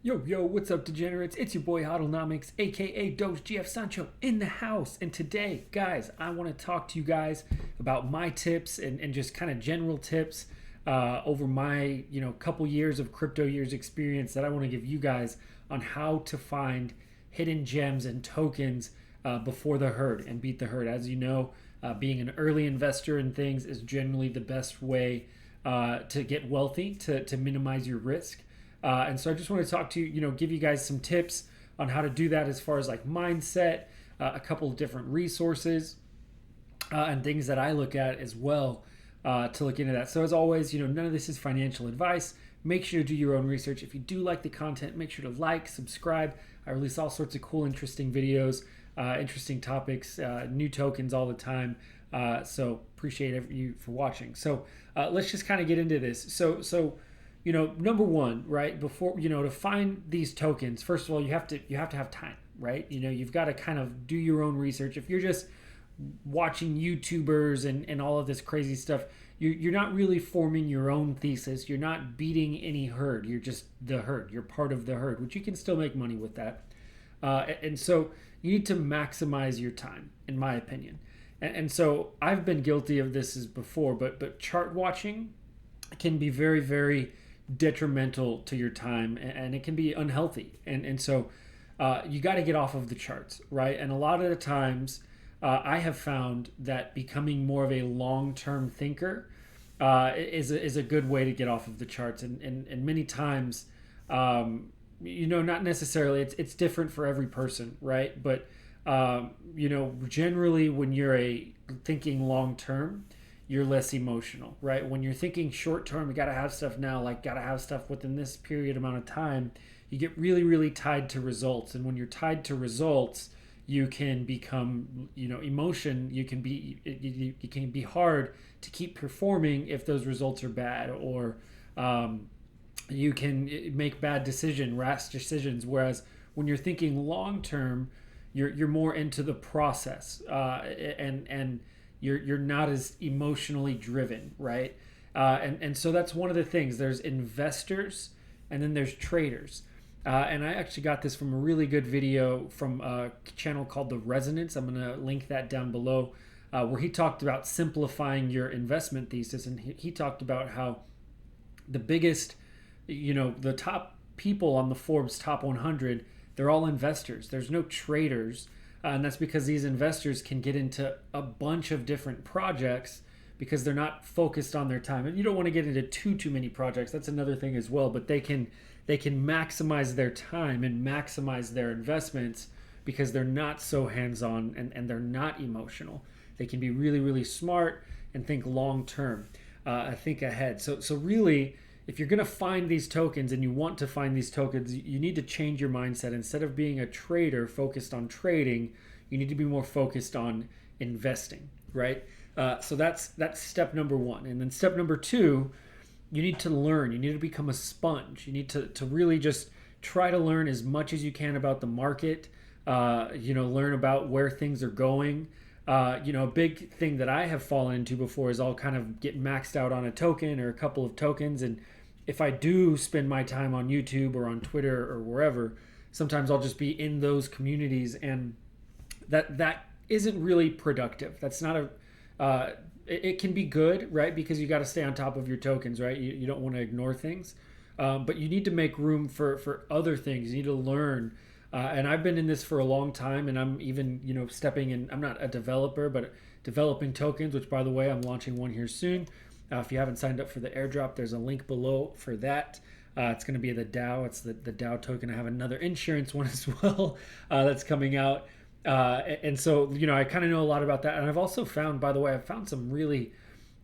Yo, what's up, degenerates? It's your boy Hodlnomics, aka Doge GF Sancho, in the house. And today, guys, I want to talk to you guys about my tips and just kind of general tips over my couple years of crypto years experience that I want to give you guys on how to find hidden gems and tokens before the herd and beat the herd. As you know, being an early investor in things is generally the best way to get wealthy, to minimize your risk. And so I just want to talk to you, give you guys some tips on how to do that as far as like mindset, a couple of different resources, and things that I look at as well to look into that. So as always, none of this is financial advice. Make sure to do your own research. If you do like the content, make sure to like, subscribe. I release all sorts of cool, interesting videos, interesting topics, new tokens all the time. So appreciate you for watching. So let's just kind of get into this. So number one, right, before to find these tokens, first of all, you have to have time, right? You've got to kind of do your own research. If you're just watching YouTubers and all of this crazy stuff, you're not really forming your own thesis. You're not beating any herd. You're just the herd. You're part of the herd, which you can still make money with that. And so you need to maximize your time, in my opinion. And so I've been guilty of this as before, but chart watching can be very, very detrimental to your time, and it can be unhealthy. And so you got to get off of the charts, right? And a lot of the times I have found that becoming more of a long-term thinker is a good way to get off of the charts. And many times, not necessarily, it's different for every person, right? But generally when you're thinking long-term, you're less emotional, right? When you're thinking short term, you got to have stuff now, like got to have stuff within this period amount of time, you get really, really tied to results. And when you're tied to results, you can become, emotion, you can be hard to keep performing if those results are bad, or you can make rash decisions. Whereas when you're thinking long term, you're more into the process, and you're not as emotionally driven, right? And so that's one of the things. There's investors and then there's traders. And I actually got this from a really good video from a channel called The Resonance. I'm going to link that down below, where he talked about simplifying your investment thesis. And he talked about how the biggest, the top people on the Forbes top 100, they're all investors. There's no traders. And that's because these investors can get into a bunch of different projects because they're not focused on their time. And you don't want to get into too many projects. That's another thing as well. But they can maximize their time and maximize their investments because they're not so hands-on and they're not emotional. They can be really, really smart and think long-term, think ahead. So really, if you're going to find these tokens and you want to find these tokens, you need to change your mindset. Instead of being a trader focused on trading, you need to be more focused on investing, right? So that's step number one. And then step number two, you need to learn. You need to become a sponge. You need to really just try to learn as much as you can about the market, learn about where things are going. A big thing that I have fallen into before is I'll kind of get maxed out on a token or a couple of tokens. And if I do spend my time on YouTube or on Twitter or wherever, sometimes I'll just be in those communities, and that isn't really productive. That's not it can be good, right? Because you got to stay on top of your tokens, right? You don't want to ignore things, but you need to make room for other things. You need to learn. And I've been in this for a long time, and I'm even, stepping in. I'm not a developer, but developing tokens, which, by the way, I'm launching one here soon. If you haven't signed up for the airdrop, there's a link below for that. It's going to be the DAO. It's the DAO token. I have another insurance one as well that's coming out. And so, I kind of know a lot about that. And I've also found, by the way, I've found some really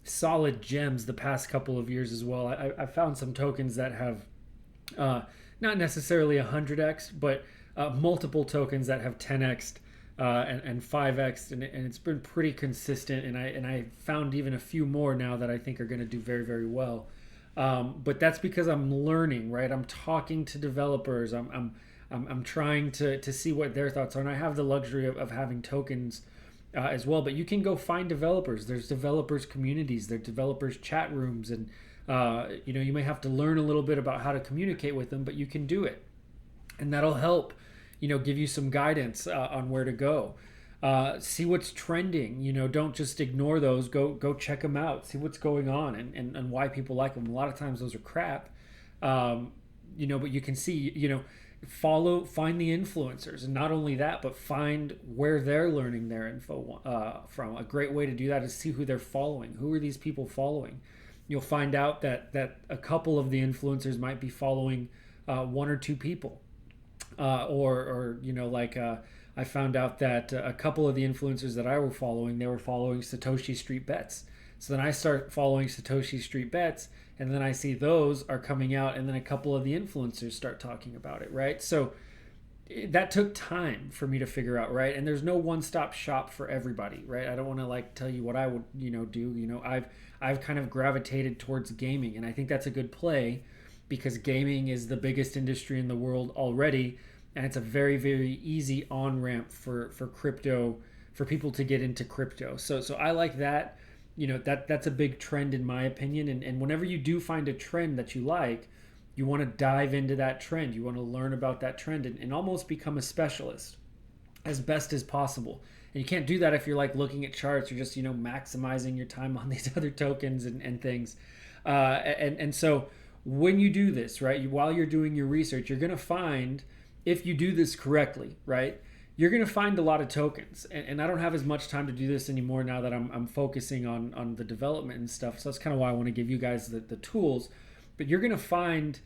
solid gems the past couple of years as well. I found some tokens that have not necessarily 100x, but multiple tokens that have 10x'd and 5x'd, and it's been pretty consistent. And I found even a few more now that I think are going to do very, very well. But that's because I'm learning, right? I'm talking to developers. I'm trying to see what their thoughts are, and I have the luxury of having tokens as well. But you can go find developers. There's developers communities. There's developers chat rooms, and you may have to learn a little bit about how to communicate with them, but you can do it. and that'll help, give you some guidance on where to go. See what's trending. Don't just ignore those. Go check them out. See what's going on and why people like them. A lot of times those are crap. But you can see, find the influencers, and not only that, but find where they're learning their info from. A great way to do that is see who they're following. Who are these people following? You'll find out that a couple of the influencers might be following one or two people, I found out that a couple of the influencers that I were following, they were following Satoshi Street Bets. So then I start following Satoshi Street Bets, and then I see those are coming out, and then a couple of the influencers start talking about it, right? So that took time for me to figure out, right? And there's no one-stop shop for everybody, right? I don't want to tell you what I would, do. I've kind of gravitated towards gaming, and I think that's a good play because gaming is the biggest industry in the world already, and it's a very, very easy on-ramp for crypto, for people to get into crypto. So I like that. That's a big trend in my opinion. And whenever you do find a trend that you like, you want to dive into that trend. You want to learn about that trend and almost become a specialist as best as possible. And you can't do that if you're looking at charts or just, maximizing your time on these other tokens and things. And so when you do this, right, while you're doing your research, you're going to find, if you do this correctly, right, you're going to find a lot of tokens. And I don't have as much time to do this anymore now that I'm focusing on the development and stuff. So that's kind of why I want to give you guys the tools. But you're going to find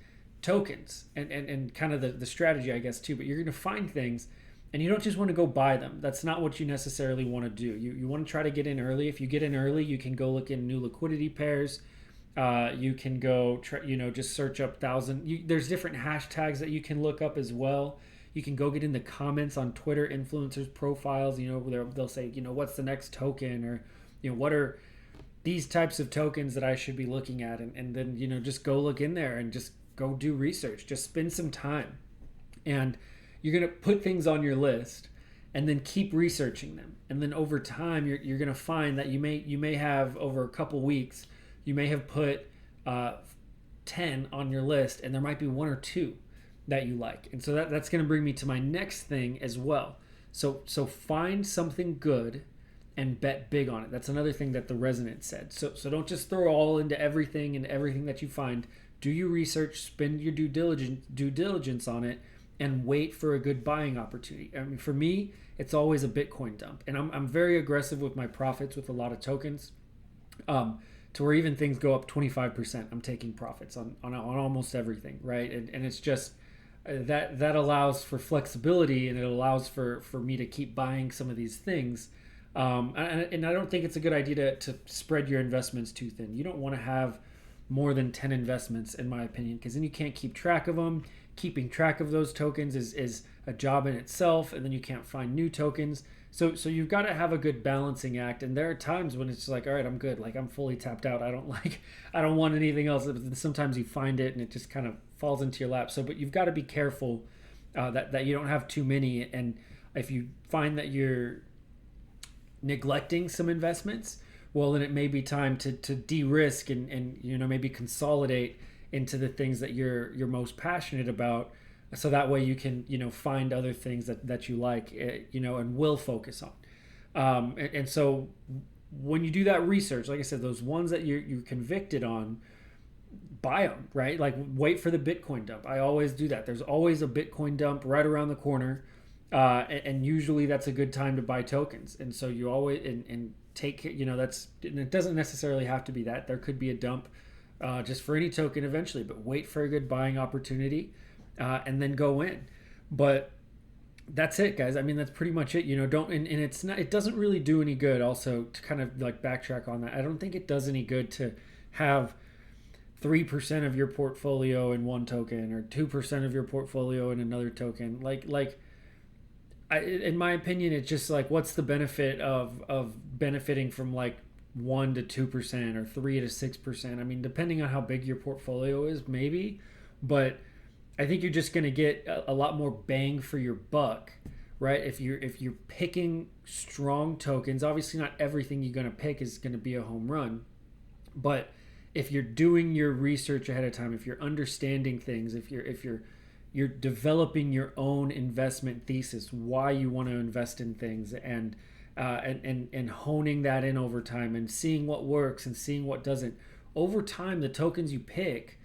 tokens and kind of the strategy, I guess, too. But you're going to find things, and you don't just want to go buy them. That's not what you necessarily want to do. You want to try to get in early. If you get in early, you can go look in new liquidity pairs. You can go, just search up there's different hashtags that you can look up as well. You can go get in the comments on Twitter influencers profiles, where they'll say, what's the next token, or, what are these types of tokens that I should be looking at? And then, just go look in there and just go do research. Just spend some time. And you're going to put things on your list and then keep researching them. And then over time, you're going to find that you may have, over a couple weeks, you may have put 10 on your list, and there might be one or two that you like. And so that's going to bring me to my next thing as well. So find something good and bet big on it. That's another thing that the Resonance said. So don't just throw all into everything that you find. Do your research, spend your due diligence on it, and wait for a good buying opportunity. I mean, for me, it's always a Bitcoin dump, and I'm very aggressive with my profits with a lot of tokens. To where even things go up 25%, I'm taking profits on almost everything, right? And it's just that allows for flexibility, and it allows for me to keep buying some of these things. And I don't think it's a good idea to spread your investments too thin. You don't want to have more than 10 investments, in my opinion, because then you can't keep track of them. Keeping track of those tokens is a job in itself, and then you can't find new tokens. So you've got to have a good balancing act, and there are times when it's like, all right, I'm good, I'm fully tapped out. I don't want anything else. Sometimes you find it and it just kind of falls into your lap. But you've got to be careful that you don't have too many. And if you find that you're neglecting some investments, well, then it may be time to de-risk and maybe consolidate into the things that you're most passionate about. So that way you can, find other things that you like, and will focus on. And so when you do that research, like I said, those ones that you're convicted on, buy them, right? Wait for the Bitcoin dump. I always do that. There's always a Bitcoin dump right around the corner. And usually that's a good time to buy tokens. And so you always, and take, and it doesn't necessarily have to be that. There could be a dump just for any token eventually, but wait for a good buying opportunity. And then go in. But that's it, guys. I mean, that's pretty much it. It's not. It doesn't really do any good. Also, to kind of backtrack on that, I don't think it does any good to have 3% of your portfolio in one token or 2% of your portfolio in another token. In my opinion, it's just what's the benefit of benefiting from 1 to 2% or 3 to 6%? I mean, depending on how big your portfolio is, maybe, but I think you're just going to get a lot more bang for your buck, right? If you're picking strong tokens, obviously not everything you're going to pick is going to be a home run, but if you're doing your research ahead of time, if you're understanding things, if you're you're developing your own investment thesis, why you want to invest in things, and honing that in over time and seeing what works and seeing what doesn't. Over time, the tokens you pick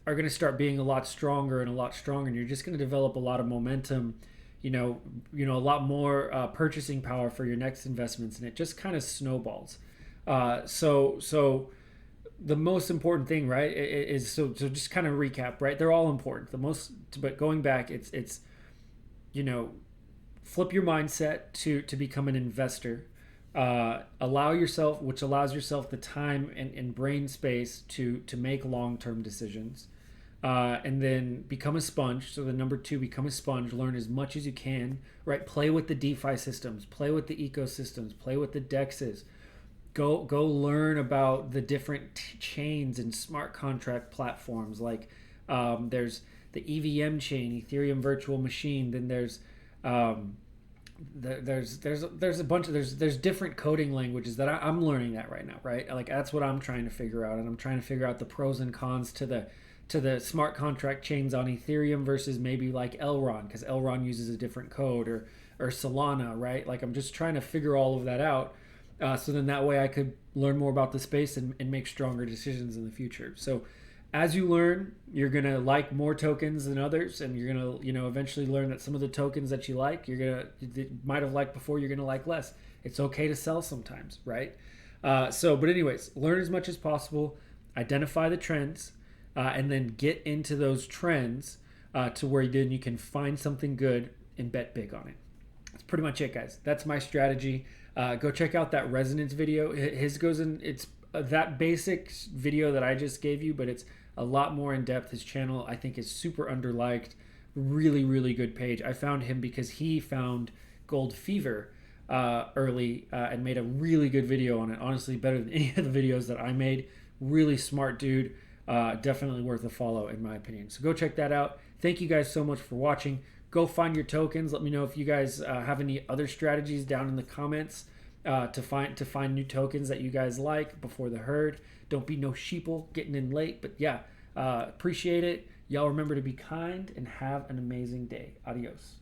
are going to start being a lot stronger and a lot stronger, and you're just going to develop a lot of momentum, a lot more purchasing power for your next investments, and it just kind of snowballs. So the most important thing, right, is so just kind of recap, right? They're all important. But going back, it's flip your mindset to become an investor. Allows yourself the time and brain space to make long-term decisions. And then become a sponge. So the number 2, become a sponge. Learn as much as you can, right? Play with the DeFi systems. Play with the ecosystems. Play with the DEXs. Go learn about the different chains and smart contract platforms. Like there's the EVM chain, Ethereum Virtual Machine. Then there's a bunch of there's different coding languages that I'm learning that right now, right? Like that's what I'm trying to figure out, and I'm trying to figure out the pros and cons to the smart contract chains on Ethereum versus maybe like Elrond, because Elrond uses a different code, or Solana, right? Like I'm just trying to figure all of that out. So then that way I could learn more about the space and make stronger decisions in the future. So as you learn, you're going to like more tokens than others, and you're going to, eventually learn that some of the tokens that you like, you might have liked before, you're going to like less. It's okay to sell sometimes, right? But anyways, learn as much as possible, identify the trends, and then get into those trends to where then you can find something good and bet big on it. That's pretty much it, guys. That's my strategy. Go check out that resonance video. His goes in, it's that basic video that I just gave you, but it's a lot more in depth. His channel, I think, is super underliked. Really, really good page. I found him because he found Gold Fever early and made a really good video on it. Honestly, better than any of the videos that I made. Really smart dude. Definitely worth a follow, in my opinion. So go check that out. Thank you guys so much for watching. Go find your tokens. Let me know if you guys have any other strategies down in the comments to find new tokens that you guys like before the herd. Don't be no sheeple getting in late. But yeah, appreciate it. Y'all remember to be kind and have an amazing day. Adios.